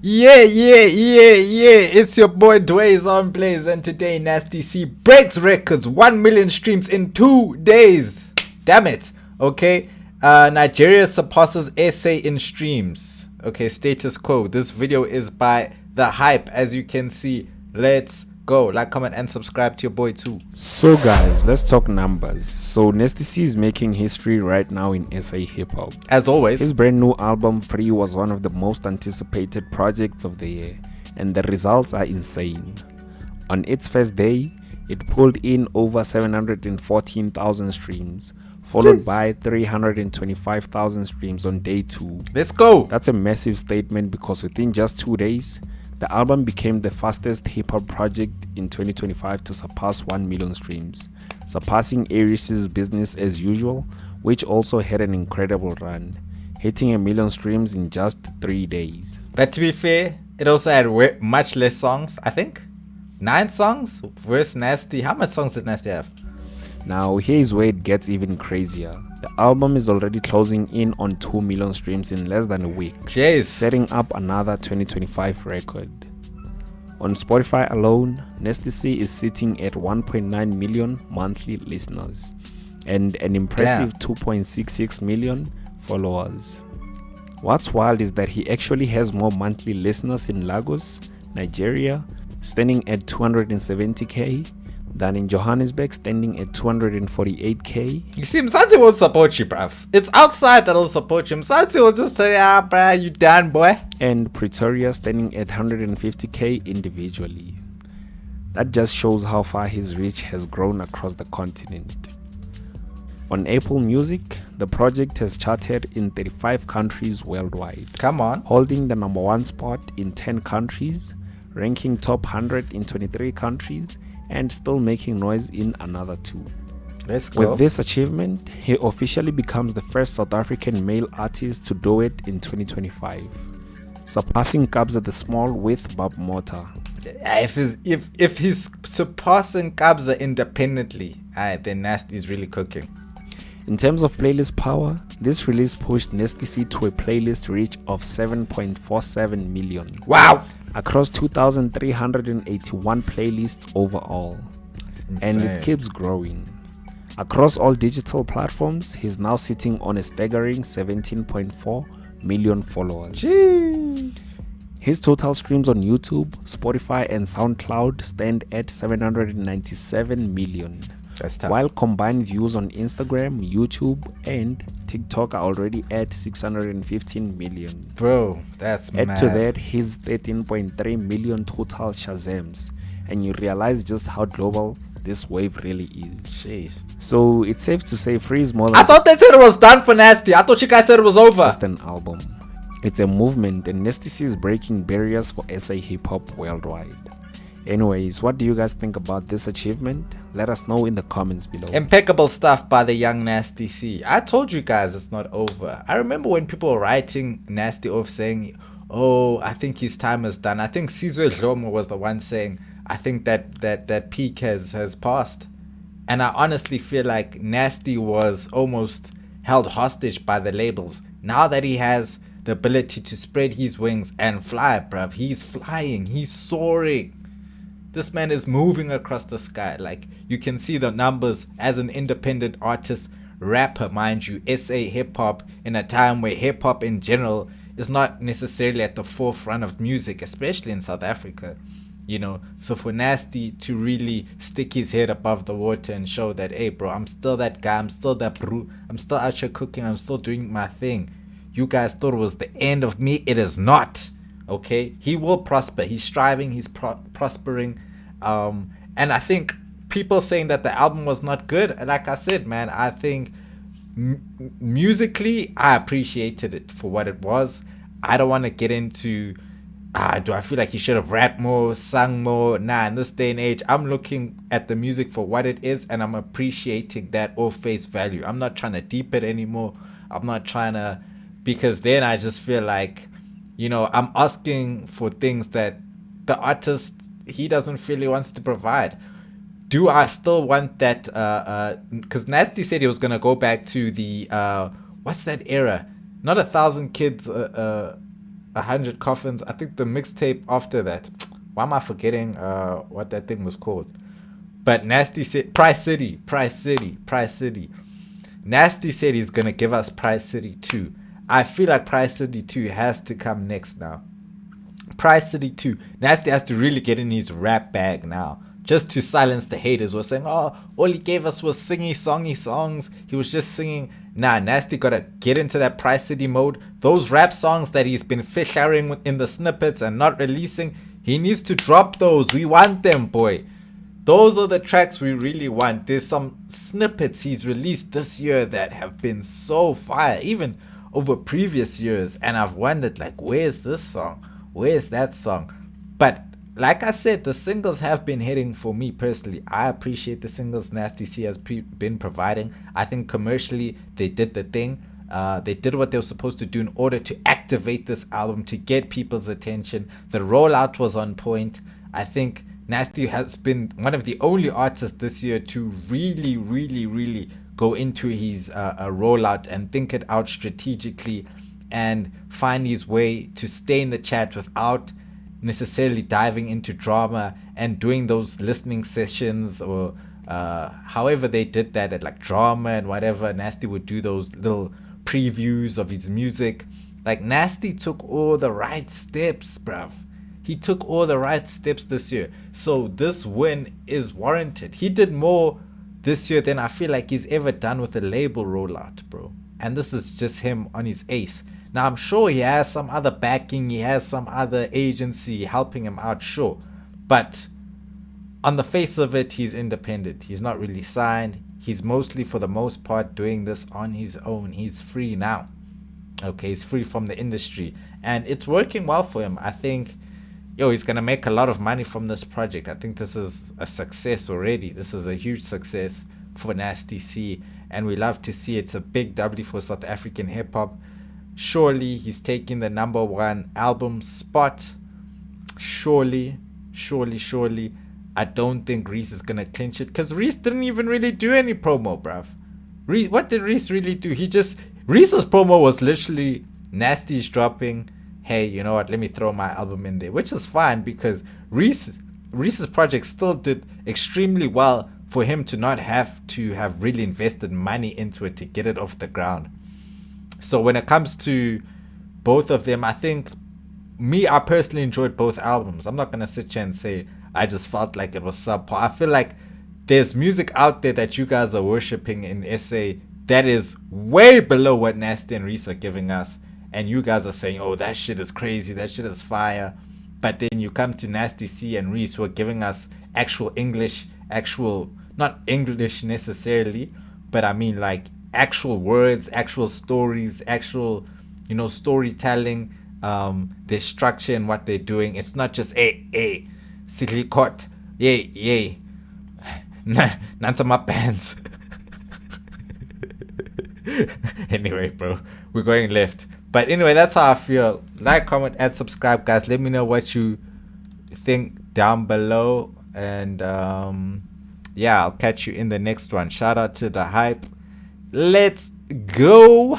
Yeah. It's your boy Dwayze on Blaze, and today Nasty C breaks records. 1 million streams in 2 days. Damn it. Okay. Nigeria surpasses SA in streams. Okay, status quo. This video is by The Hype, as you can see. Let's go. Like, comment, and subscribe to your boy too. So guys, let's talk numbers. So Nasty C is making history right now in SA hip hop. As always, his brand new album Free was one of the most anticipated projects of the year, and the results are insane. On its first day, it pulled in over 714,000 streams, followed by 325,000 streams on day 2. Let's go. That's a massive statement because within just 2 days, the album became the fastest hip-hop project in 2025 to surpass 1 million streams, surpassing Aries' Business as Usual, which also had an incredible run, hitting 1 million streams in just 3 days. But to be fair, it also had much less songs, I think. 9 songs versus Nasty. How much songs did Nasty have? Now here's where it gets even crazier. The album is already closing in on 2 million streams in less than a week, setting up another 2025 record. On Spotify alone, Nasty C is sitting at 1.9 million monthly listeners and an impressive 2.66 million followers. What's wild is that he actually has more monthly listeners in Lagos, Nigeria, standing at 270k, than in Johannesburg, standing at 248k. You see, Mzansi won't support you, bruv. It's outside that'll support you. Mzansi will just say, bruh, you done, boy. And Pretoria standing at 150k individually. That just shows how far his reach has grown across the continent. On Apple Music, the project has charted in 35 countries worldwide. Come on. Holding the number 1 spot in 10 countries, ranking top 100 in 23 countries, and still making noise in another 2. Let's go. With this achievement, he officially becomes the first South African male artist to do it in 2025, surpassing Kabza the Small with Bob Motta. If he's surpassing Kabza independently, then Nasty is really cooking. In terms of playlist power, this release pushed Nasty C to a playlist reach of 7.47 million. Wow! Across 2,381 playlists overall. Insane. And it keeps growing. Across all digital platforms, he's now sitting on a staggering 17.4 million followers. Jeez. His total streams on YouTube, Spotify, and SoundCloud stand at 797 million. That's tough. While combined views on Instagram, YouTube, and TikTok are already at 615 million. Bro, that's mad. Add to that his 13.3 million total Shazams, and you realize just how global this wave really is. Jeez. So it's safe to say Free is more than I thought they said it was done for Nasty. I thought you guys said it was over. just an album. It's a movement, and Nasty C is breaking barriers for SA hip-hop worldwide. Anyways, what do you guys think about this achievement? Let us know in the comments below. Impeccable stuff by the young Nasty C. I told you guys it's not over. I remember when people were writing Nasty off saying, oh, I think his time is done. I think Sizwe Dlomo was the one saying, I think that peak has passed. And I honestly feel like Nasty was almost held hostage by the labels. Now that he has the ability to spread his wings and fly, bruv, he's flying, he's soaring. This man is moving across the sky. Like, you can see the numbers as an independent artist, rapper, mind you, SA hip-hop, in a time where hip-hop in general is not necessarily at the forefront of music, especially in South Africa, you know. So for Nasty to really stick his head above the water and show that, hey bro, I'm still that guy, I'm still that bro, I'm still out here cooking, I'm still doing my thing. You guys thought it was the end of me. It is not. Okay, he will prosper. He's striving, he's prospering. And I think people saying that the album was not good, like I said, man, I think musically I appreciated it for what it was. I don't want to get into do I feel like he should have rapped more, sung more? Nah, in this day and age, I'm looking at the music for what it is, and I'm appreciating that off face value. I'm not trying to deep it anymore. I'm not trying to, because then I just feel like, you know, I'm asking for things that the artist, he doesn't feel he wants to provide. Do I still want that? Because Nasty said he was going to go back to the, what's that era? Not 1,000 Kids, 100 Coffins. I think the mixtape after that. Why am I forgetting what that thing was called? But Nasty said Price City. Nasty said he's gonna give us Price City 2. I feel like Price City 2 has to come next now. Price City 2. Nasty has to really get in his rap bag now. Just to silence the haters who are saying, oh, all he gave us was songy songs. He was just singing. Nah, Nasty gotta get into that Price City mode. Those rap songs that he's been fishing in the snippets and not releasing, he needs to drop those. We want them, boy. Those are the tracks we really want. There's some snippets he's released this year that have been so fire, even over previous years. And I've wondered, like, where's this song? Where's that song? But like I said, the singles have been hitting for me personally. I appreciate the singles Nasty C has been providing. I think commercially they did the thing. They did what they were supposed to do in order to activate this album, to get people's attention. The rollout was on point. I think Nasty has been one of the only artists this year to really go into his rollout and think it out strategically and find his way to stay in the chat without necessarily diving into drama and doing those listening sessions or however they did that at like drama and whatever. Nasty would do those little previews of his music. Like, Nasty took all the right steps, bruv. He took all the right steps this year. So this win is warranted. He did more this year than I feel like he's ever done with a label rollout, bro. And this is just him on his ace. Now, I'm sure he has some other backing. He has some other agency helping him out, sure. But on the face of it, he's independent. He's not really signed. He's mostly, for the most part, doing this on his own. He's free now. Okay, he's free from the industry. And it's working well for him. I think, he's going to make a lot of money from this project. I think this is a success already. This is a huge success for Nasty C. And we love to see it's a big W for South African hip-hop. Surely he's taking the #1 album spot. Surely. I don't think Reese is going to clinch it, because Reese didn't even really do any promo, bruv. What did Reese really do? Reese's promo was literally Nasty's dropping, hey, you know what, let me throw my album in there, which is fine because Reese's project still did extremely well for him to not have to have really invested money into it to get it off the ground. So when it comes to both of them, I think I personally enjoyed both albums. I'm not going to sit here and say I just felt like it was subpar. I feel like there's music out there that you guys are worshipping in SA that is way below what Nasty and Reese are giving us. And you guys are saying, oh, that shit is crazy, that shit is fire. But then you come to Nasty C and Reese, who are giving us actual English, not English necessarily, but I mean like actual words, actual stories, actual, storytelling, their structure and what they're doing. It's not just, hey, silikot, yay, nansa my pants. Anyway, bro, we're going left. But anyway, that's how I feel. Like, comment, and subscribe, guys. Let me know what you think down below. And I'll catch you in the next one. Shout out to The Hype. Let's go.